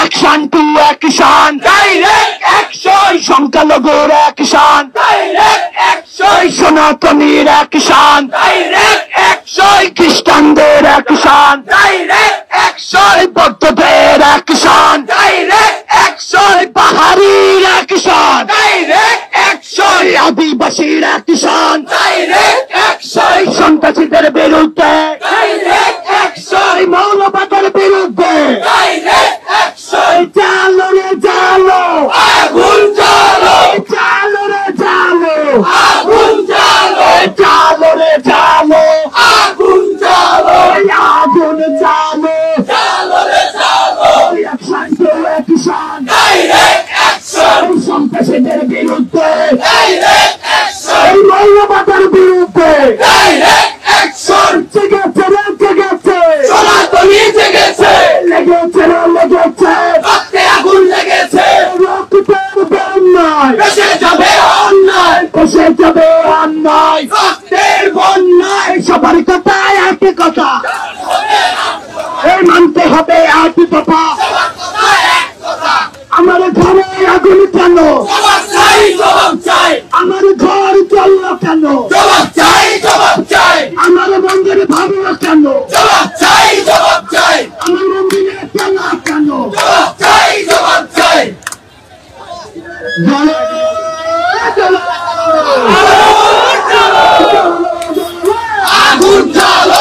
action to action, direct action, সংখ্যালঘুর action, direct action, সনাতনীর action, direct action, খ্রিস্টানদের action, direct action, বৌদ্ধদের action, direct action, পাহাড়ির action, direct action, আদিবাসীর action, direct action, সন্ত্রাসীদের বিরুদ্ধে, ডাইরেক্ট অ্যাকশন, মৌলবাদের বিরুদ্ধে, ডাইরেক্ট অ্যাকশন, চালো রে চালো, আগুন জ্বালো, চালো রে চালো, আগুন জ্বালো, চালো রে চালো, আগুন জ্বালো, আগুন চালো, জ্বালো রে জ্বালো, action to action, direct action, সন্ত্রাসীদের বিরুদ্ধে, ডাইরেক্ট অ্যাকশন, মৌলবাদের বিরুদ্ধে, ডাইরেক্ট অ্যাকশন, জেগেছে রে জেগেছে, সনাতনী জেগেছে, লেগেছে রে লেগেছে, রক্তে আগুন লেগেছে, রক্তের বন্যায়, বেঁচে যাবে অন্যায়, বসে যাবে অন্যায়, রক্তের বন্যায়, সবার কথায় একই কথা, এই মানতে হবে একই কথা, সবার কথা এক কথা, আমার ঘরে আগুন কেন, জবাব চাই, জবাব চাই, আমার ঘর জ্বলল কেন, জবাব চাই, জবাব চাই, আমার মন্দির ভাঙলো কেন, জবাব চাই, জবাব চাই, আমার মন্দিরে কেন কেন, জবাব চাই, জবাব চাই, জ্বলো, জ্বলো, আগুন জ্বালো,